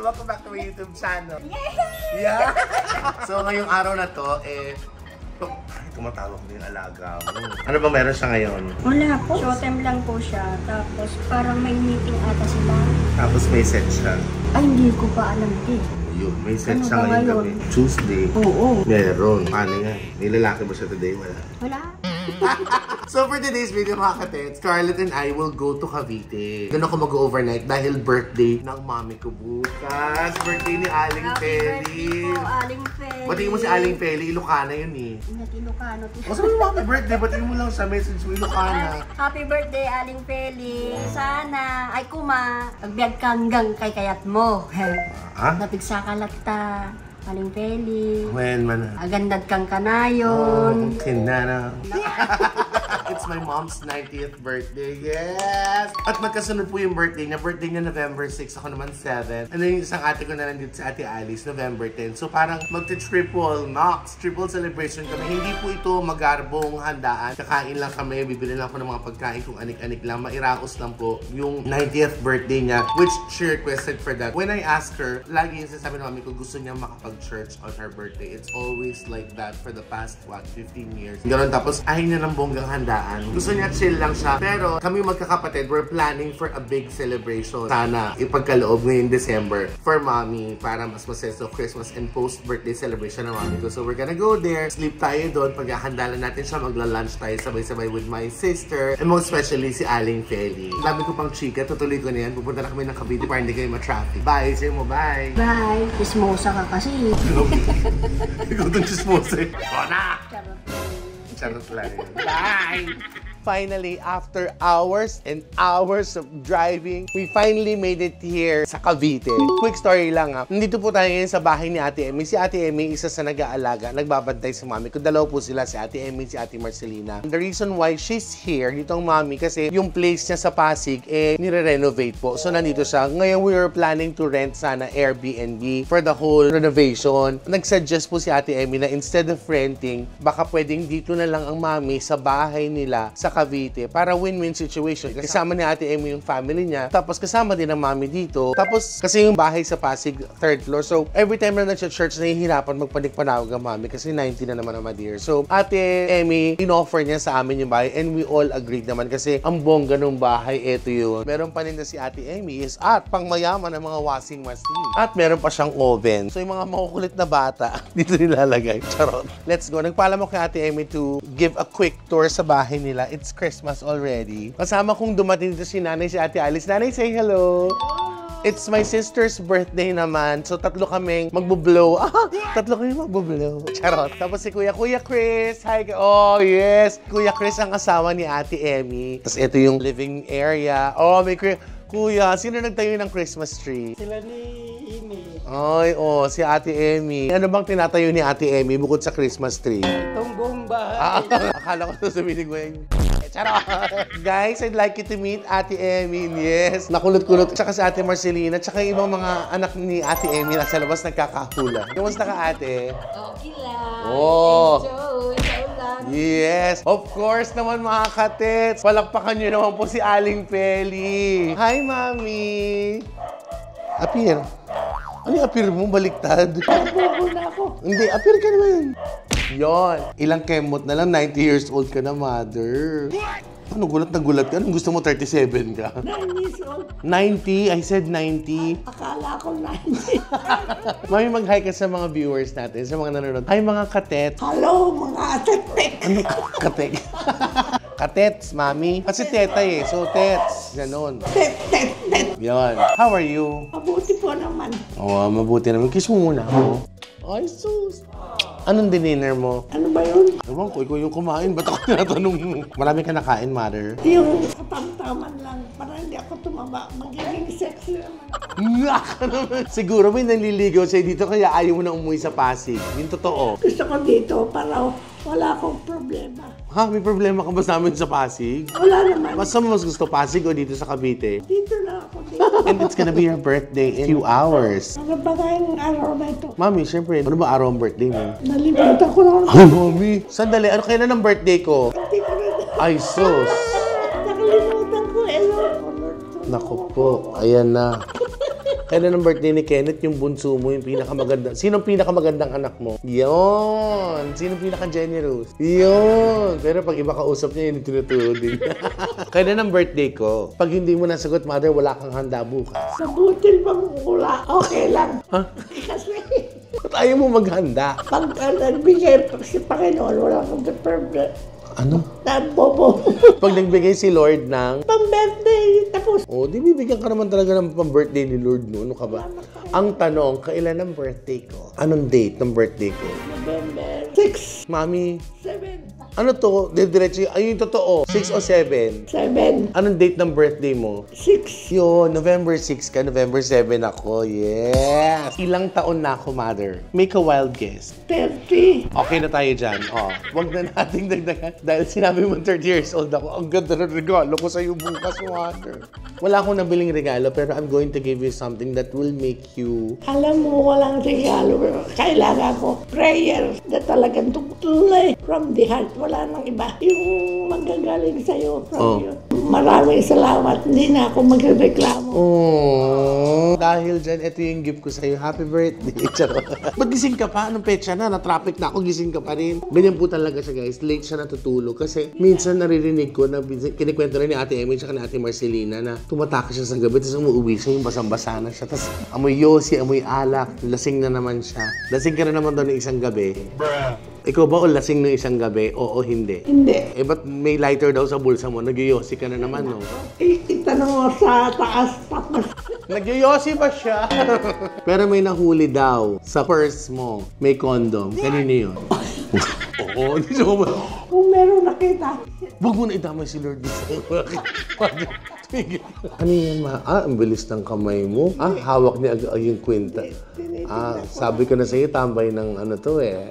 welcome back to my YouTube channel. Yay! Yeah! So ngayong araw na to, tumatawag din yung alaga mo. Ano ba meron siya ngayon? Wala po. Short time lang po siya. Tapos parang may meeting ata sila. Tapos may set siya. Ay, hindi ko pa alam din. Yun, may set Ano siya ba ngayong ngayon? gabi. Tuesday. Oo. Meron. Paano nga? Nilalaki ba siya today? Wala. Wala. So for today's video mga katets, Scarlett and I will go to Cavite. Doon ako mag-overnight dahil birthday ng mami ko bukas. Birthday ni Aling Feli. Aling Feli. Batiin mo si Aling Feli, Ilocana yun eh. Ilocano. Sabi mo happy birthday, batiin mo lang sa message mo Ilocana. Happy birthday, Aling Feli. Sana ay kuma. Agbyag kanggang kay kayat mo. Ha? Napigsakalat ta. Aling Feli. Well, man. Agandad kang kanayon. Okay na. It's my mom's 90th birthday. Yes! At magkasunod po yung birthday niya. Birthday niya November 6, ako naman 7. And then yung isang ate ko na lang dito si Ate Alice, November 10. So parang triple celebration kami. Hindi po ito magarbong handaan. Kakain lang kami, bibili lang ako ng mga pagkain kung anik-anik lang. Mairaos lang po yung 90th birthday niya, which she requested for that. When I asked her, lagi yung sasabi ng mami ko, gusto niya makapag-church on her birthday. It's always like that for the past, 15 years. Ganun, tapos ayaw niya ng bonggang handaan. Gusto niya chill lang siya. Pero kami magkakapatid, we're planning for a big celebration. Sana ipagkaloob ngayong December for mommy para mas maseso Christmas and post-birthday celebration ng mommy ko. So we're gonna go there, sleep tayo doon, paghahandalan natin siya, magla-lunch tayo sabay-sabay with my sister and most especially si Aling Feli. Dami ko pang chika, tutuloy ko na yan. Pupunta na kami ng Cavite para hindi kayo ma-traffic. Bye! Say mo, bye! Bye! Chismosa ka kasi. Ikaw itong chismosa eh. Bona! Charot lang yun. Bye! Finally, after hours and hours of driving, we finally made it here sa Cavite. Quick story lang ha. Nandito po tayo ngayon sa bahay ni Ate Emmy. Si Ate Emmy, isa sa nag-aalaga, nagbabantay sa mami ko. Dalawa po sila, si Ate Emmy, si Ate Marcelina. The reason why she's here, dito ang mami, kasi yung place niya sa Pasig, nire-renovate po. So, nandito siya. Ngayon, we were planning to rent sana Airbnb for the whole renovation. Nag-suggest po si Ate Emmy na instead of renting, baka pwedeng dito na lang ang mami sa bahay nila sa Cavite para win-win situation. Kasama ni Ate Emmy yung family niya, tapos kasama din ang mami dito. Tapos kasi yung bahay sa Pasig, 3rd floor. So every time na nag-church, nahihirapan magpanik-panawag ang mami kasi 90 na naman ang dear. So Ate Emmy, in-offer niya sa amin yung bahay and we all agreed naman kasi ang bongga ng bahay, eto yun. Meron pa rin na si Ate Emmy is at pangmayaman ng mga washing machine. At meron pa siyang oven. So yung mga makukulit na bata, dito nilalagay. Charot. Let's go. Nagpaalam ako kay Ate Emmy to give a quick tour sa bahay nila. It's Christmas already. Kasama kong dumating dito si Nanay, si Ate Alice. Nanay, say hello! It's my sister's birthday naman. So, tatlo kaming magbo-blow. Tatlo kaming magbo-blow. Charot. Tapos si Kuya Chris. Hi. Oh, yes. Kuya Chris ang asawa ni Ate Emmy. Tapos ito yung living area. Oh, may Kuya, sino nagtayo ng Christmas tree? Sila ni Amy. Ay, si Ate Emmy. Ano bang tinatayo ni Ate Emmy bukod sa Christmas tree? Itong buong bahay. Akala ko sabihin ko yung... Charot! Guys, I'd like you to meet Ate Emmy. Yes, nakulot-kulot. Tsaka si Ate Marcelina. Tsaka yung ibang mga anak ni Ate Emmy nasa labas nagkakahula. Kamusta ka, ate? Okay lang. Oh! Enjoy. Yes! Of course naman mga katets. Palakpakan nyo naman po si Aling Feli. Hi, Mami! Appear. Ano yung appear mo? Baliktad. Nabubo na ako. Hindi, appear ka naman. Yon. Ilang kemot na lang, 90 years old ka na, mother. Ano, gulat na gulat ka? Anong gusto mo, 37 ka? 9 years old. 90? I said 90. Akala ko 90. Mami, mag-hi ka sa mga viewers natin, sa mga nanonood. Hi, mga katet. Hello, mga atek-tek. Ano? Katek? Katets, mami. Kasi teta eh. So, tets. Ganon. Tek-tek-tek. Yon. How are you? Mabuti po naman. Oo, mabuti naman. Kiss mo muna ako. Ay, sus. Anong dinner mo? Ano ba yun? Ewan ko, ikaw yung kumain. Ba't ako tinatanong mo? Marami ka nakain, mother. Yung katamtaman lang. Para hindi ako tumaba. Magiging sexy naman. Nga naman. Siguro may nanliligaw sa'yo dito kaya ayaw mo na umuwi sa Pasig. Yung totoo. Gusto ko dito para wala akong problema. Ha? May problema ka ba sa amin sa Pasig? Wala naman. Mas mo mas gusto Pasig o dito sa Cavite? Dito na ako dito. And it's gonna be your birthday in a few hours. Ano ba kayong araw na ito? Mami, syempre, ano ba araw ang birthday mo? Nalimutan ko lang. Ay, Mami! Sandali, ano kailan ang birthday ko? Hindi ko rin. Ay, sus! Nakalimutan ko. Hello. Naku po, ayan na. Kailan ang birthday ni Kenneth? Yung bunso mo, yung pinakamaganda. Sinong pinakamagandang anak mo? Yun! Sinong pinaka-generous? Yun! Pero pag iba kausap niya, yun yung tinuturo din. Kailan ang birthday ko? Pag hindi mo nasagot, mother, wala kang handa bukas. Sa butil pang wala, okay lang. Ha? Kasi Ba't ayaw mo maghanda? pag nagbigay si Panginoon, wala akong deferred. Ano? Bobo. Pag nagbigay si Lord ng... Pang-birthday, tapos Oh, di bibigyan ka naman talaga ng pang-birthday ni Lord, no? Ano ka ba? Ang tanong, kailan ang birthday ko? Anong date ng birthday ko? November 6, Mami, 7, ano to? Diretso, ay yung totoo. 6 o 7? 7, Anong date ng birthday mo? 6, Yun, November 6 ka, November 7 ako. Yes! Ilang taon na ako, mother? Make a wild guess. 30. Okay na tayo dyan. Oh, wag na nating dagdagan. Dahil sinabi mo 30 years old ako, ang ganda ng regalo ko sa'yo bukas, mother. Wala akong nabiling regalo, pero I'm going to give you something that will make you... Alam mo, walang regalo. Kailangan ko prayer na talagang tutuloy from the heart. Wala nang iba. Yung manggagaling sa'yo from you. Maraming salamat. Hindi na ako magreklamo. Oh, dahil dyan, ito yung gift ko sa'yo. Happy birthday. Charot. Ba't gising ka pa? Anong petsa na? Na-traffic na ako, gising ka pa rin. Ganyan po talaga siya, guys. Late siya natutulog. Kasi minsan naririnig ko na kinikwento rin ni Ate Emmy at ni Ate Marcelina na tumataka siya sa gabi, tapos umuwi siya, yung basang-basa na siya. Tapos amoy yosi, amoy alak, lasing na naman siya. Lasing ka na naman daw ng isang gabi. Ikaw ba o lasing ng isang gabi? Oo, hindi. Hindi. Eh, ba't may lighter daw sa bulsa mo? Nagyoyosi ka na naman, no? Itanong mo sa taas. Tapos Nagyoyosi ba siya? Pero may nahuli daw sa purse mo. May condom. Kanino yun? Oo, hindi siya ba? kung meron nakita, Huwag mo na idamay si Lord dito. Ano yan, ma? Ang bilis ng kamay mo. Hawak niya yung kwenta. Sabi ko na sa'yo, tambay ng ano to eh.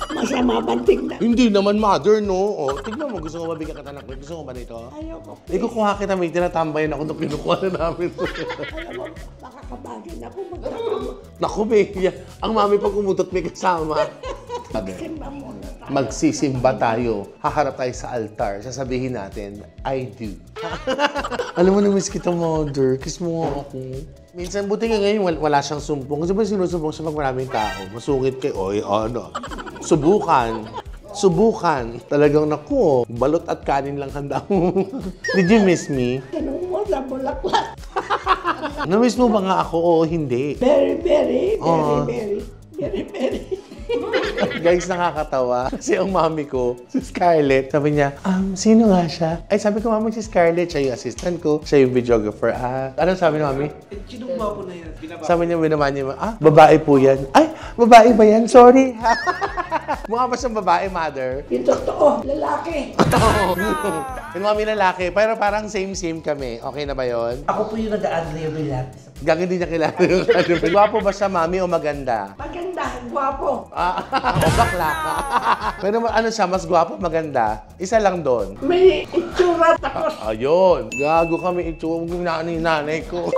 masama banting na. Hindi naman, mother, no? Tignan mo, gusto mo mabigyan kita ng kwenta? Gusto mo ba nito? Ayoko. Ikukuha kita, may tinatambayan ako nung kinukuha na namin. Alam mo, makakabagin ako magkakamo. Naku, Bea, ang mami pag umutot may kasama. Simba muna tayo. Magsisimba tayo. Haharap tayo sa altar. Sasabihin natin, I do. Alam mo, na-miss kita, mother. Kiss mo nga ako. Minsan, buti nga ngayon, wala siyang sumpong. Kasi ba sinusumpong siya pag maraming tao? Masungit kayo. Oy, ano? Subukan. Subukan. Talagang naku, balot at kanin lang handa mo. Did you miss me? Tanong mo sa bulaklak. Na-miss mo ba nga ako o hindi? Very, very, very, Oh. very, very, very. Guys, nakakatawa. Kasi ang mami ko, si Scarlett, sabi niya, sino nga siya? Ay, sabi ko, mami, si Scarlett, siya yung assistant ko, siya yung videographer. Anong sabi ni mami? Sinumba po na yan. Sabi niya, binaman niya, babae po yan. Ay, babae ba yan? Sorry. Mukha ba siyang babae, mother? Yung totoo, lalaki. Yung mami lalaki, pero parang same-same kami. Okay na ba yon? Ako po yung nag-unlevel yan. Gagawin hindi niya kilala yung ano. Gwapo ba siya, mami, o maganda? Maganda, gwapo. O bakla ka. Pero ano siya, mas gwapo, maganda? Isa lang doon. May itsura tapos. Ayun. Gago kami ito. Huwag yung nanay ko.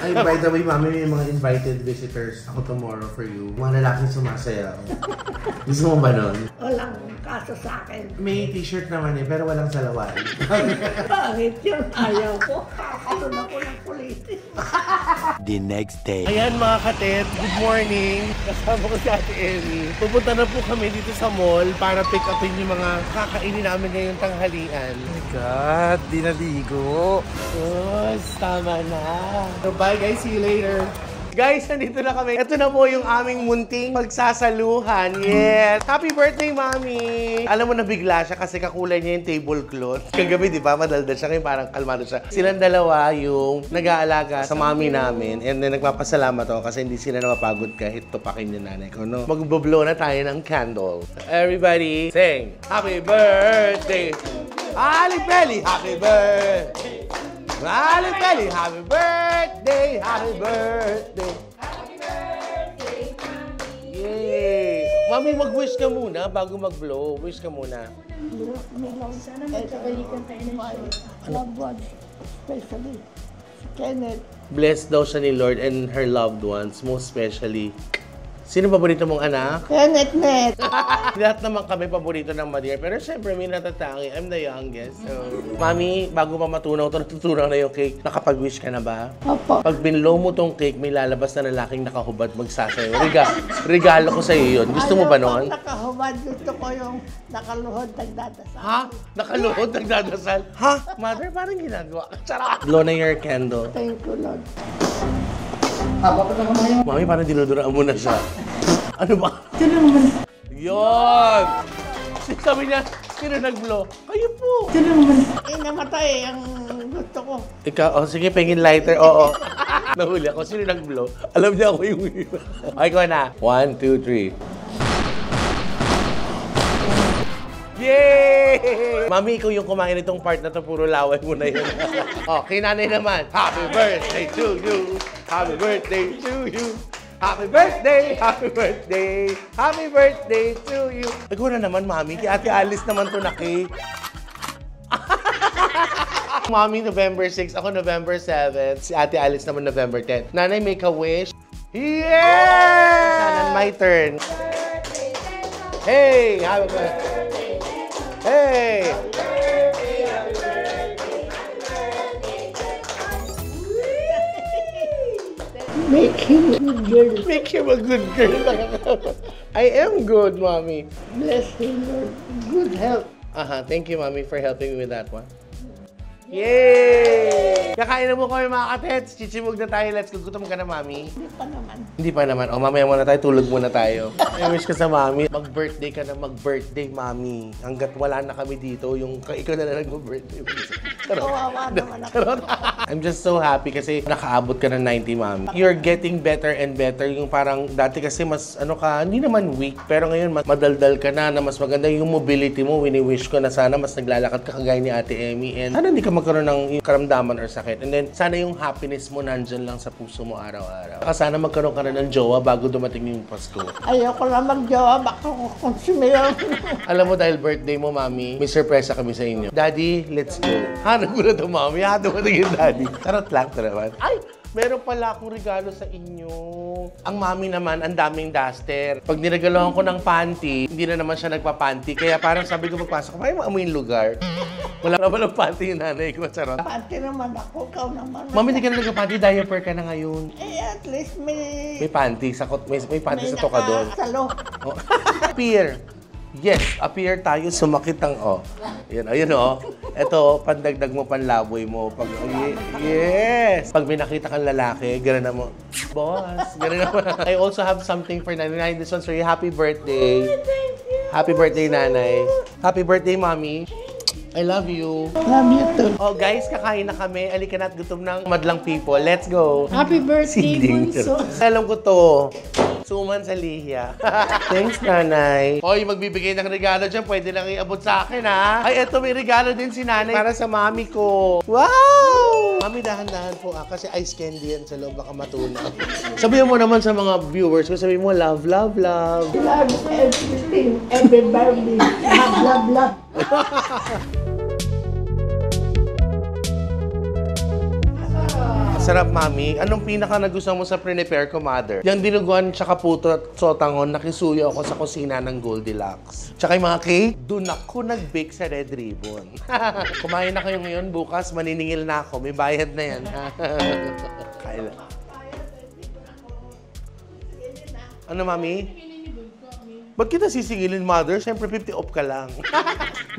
Ay, by the way, mami, may mga invited visitors ako tomorrow for you. Mga lalaking sumasayaw. Gusto mo ba nun? Walang kaso sa akin. May t-shirt naman eh, pero walang salawan. Bakit yun? Ayaw ko. Kakaroon ako ng kulitin. The next day. Ayan mga katet, good morning. Kasama ko si Ate Emmy. Pupunta na po kami dito sa mall para pick upin yung mga kakainin namin ngayong tanghalian. Oh my God, di naligo. Yes, tama na. So bye guys, see you later. Guys, nandito na kami. Ito na po yung aming munting magsasaluhan. Yes! Happy birthday, Mami! Alam mo, nabigla siya kasi kakulay niya yung tablecloth. Kagabi, di ba? Madaldal siya. Ngayon parang kalmado siya. Silang dalawa yung nag-aalaga sa mami namin. And then nagpapasalamat ako kasi hindi sila napapagod kahit tupakin yung nanay ko, no? Mag-blow na tayo ng candle. Everybody, sing! Happy birthday! Ali Belly! Happy birthday! Happy birthday, happy birthday, happy birthday. Happy birthday, Mami. Yay! Mami, mag-wish ka muna bago mag-blow. Wish ka muna. Sana magkabalikan tayo ng show. Loved ones, especially si Kenneth. Blessed daw siya ni Lord and her loved ones, most especially Sino paborito mong anak? Net. Lahat naman kami paborito ng Madeira. Pero syempre, may natatangi. I'm the youngest. So, Mami, bago pa matunaw ito, natutunaw na yung cake. Nakapag-wish ka na ba? Opo. Pag binlow mo tong cake, may lalabas na lalaking nakahubad magsasayo. Regalo ko sa iyo yun. Gusto mo ba noon? Nakahubad. Gusto ko yung nakaluhod nagdadasal. Ha? Nakaluhod, nagdadasal? Ha? Mother, parang ginagawa. Charot! Blow na your candle. Thank you, Lord. Mami, parang dinuduraan mo na siya. Ano ba? Sino naman? Yun! Sabi niya, sino nag-blow? Kayo po. Sino naman? Namatay ang gusto ko. Ikaw, oh, sige, pengin lighter. Oo. Nahuli ako. Sino nag-blow? Alam niya ako yung Okay, ko na. 1, 2, 3. Yay! Mami, ikaw yung kumain itong part na to. Puro laway mo na yun. Oh, kay nanay naman. Happy birthday to you. Happy birthday to you. Happy birthday! Happy birthday! Happy birthday to you! Ikaw na naman, Mami. Kay Ate Alice naman to na cake. Mami, November 6. Ako, November 7. Si Ate Alice naman, November 10. Nanay, make a wish. Yeah! My turn. Hey! Happy birthday! Hey! Make him a good girl. Make him a good girl. I am good, Mommy. Bless him, Lord. Good health. Thank you, Mommy, for helping me with that one. Yay! Kakain na mo kami, mga katets. Chichimog na tayo. Let's go. Gutom ka na, Mami. Hindi pa naman. Hindi pa naman. O, mamaya muna tayo. Tulog muna tayo. I wish ka sa Mami. Mag-birthday ka na mag-birthday, Mami. Hanggat wala na kami dito, yung ikaw na lang mag-birthday. Kawawa naman ako. I'm just so happy kasi nakaabot ka ng 90, Mami. You're getting better and better. Yung parang dati kasi mas ano ka, hindi naman weak. Pero ngayon, madaldal ka na mas maganda yung mobility mo. Wini-wish ko na sana mas naglalakad ka kagaya ni Ate Emmy. And sana hindi ka magkaroon ng karamdaman or sakit. And then, sana yung happiness mo nandyan lang sa puso mo araw-araw. Saka sana magkaroon ka na ng jowa bago dumating yung Pasko. Ayoko na mag-jowa. Baka kukonsume yun. Alam mo, dahil birthday mo, Mami, may surpresa kami sa inyo. Daddy, let's go. Hanap ko na ito, Mami. Dumating yung Daddy. Charot lang ito naman. Ay! Meron pala akong regalo sa inyo. Ang Mami naman, ang daming duster. Pag niregalohan ko ng panty, hindi na naman siya nagpa-panty. Kaya parang sabi ko magpasok, ay maamoy yung lugar. Wala naman ng panty yung nanay ko. Charot. Pati naman ako. Ikaw naman. Mami, hindi ka na nagpa-panty. Diaper ka na ngayon. At least may... May panty. May panty sa tokador. Salo. Oh. Appear. Yes, appear tayo, sumakit ang Ayun Ito, pandagdag mo, panlaboy mo. Yes! Pag may nakita kang lalaki, gano'n na mo, boss, gano'n naman. I also have something for Nanay. This one's for you. Happy birthday. Thank you. Happy birthday, Nanay. Happy birthday, Mommy. I love you. Love you too. Oh, guys, kakain na kami. Alika na't gutom ng madlang people. Let's go. Happy birthday, Sinding. Bunso. Alam ko to. Suman sa lihiya. Thanks, Nanay. Hoy, magbibigay ng regalo dyan. Pwede lang iabot sa akin, ha? Ay, eto, may regalo din si Nanay para sa Mami ko. Wow! Mami, dahan-dahan po, kasi ice candy yan sa loob. Baka matunaw. Sabihin mo naman sa mga viewers ko, sabihin mo, love, love, love. Love everything. Everybody. Love, love, love. Sarap, Mami. Anong pinaka nagustuhan mo sa prepare ko, Mother? Yung dinuguan tsaka puto at sotangon, nakisuyo ako sa kusina ng Goldilocks. Tsaka yung mga cake, dun ako nag-bake sa Red Ribbon. Kumain na kayo ngayon, bukas maniningil na ako. May bayad na yan. Kailan? Ano, Mami? Ba't kita sisingilin, Mother? Siyempre, 50 off ka lang.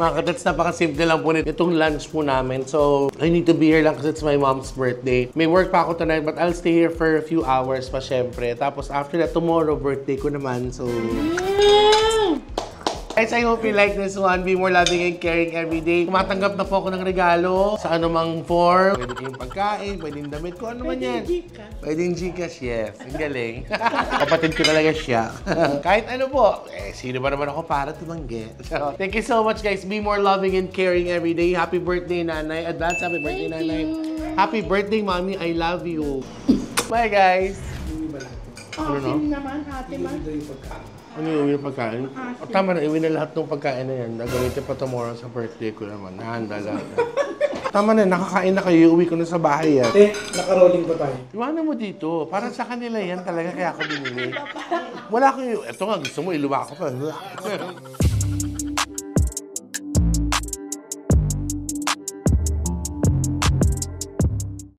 Mga katats, napakasimple lang po nito. Itong lunch po namin. So, I need to be here lang kasi it's my mom's birthday. May work pa ako tonight, but I'll stay here for a few hours pa, siyempre. Tapos, after that, tomorrow, birthday ko naman. So... Guys, I hope you like this one. Be more loving and caring every day. Tumatanggap na po ako ng regalo sa anumang form. Pwede kayong pagkain, pwedeng damit ko, ano man yan. Pwedeng Gcash, yes. Ang galing. Kapatid ko talaga siya. Kahit ano po, sino ba naman ako para tumanggi? So, thank you so much, guys. Be more loving and caring every day. Happy birthday, Nanay. Advance happy birthday, Nanay. Happy birthday, Mommy. I love you. Bye, guys. Ano naman, ate man. Ano yung pagkain? Tama na, iwin na lahat ng pagkain na yan. Nagamitin pa tomorrow sa birthday ko naman. Nahanda lahat. Tama na, nakakain na kayo. Uwi ko na sa bahay yan. Naka-rolling pa tayo. Iwanan mo dito. Para sa kanila yan talaga kaya ako binili. Wala kayo. Ito nga, gusto mo, iluwa ko pa.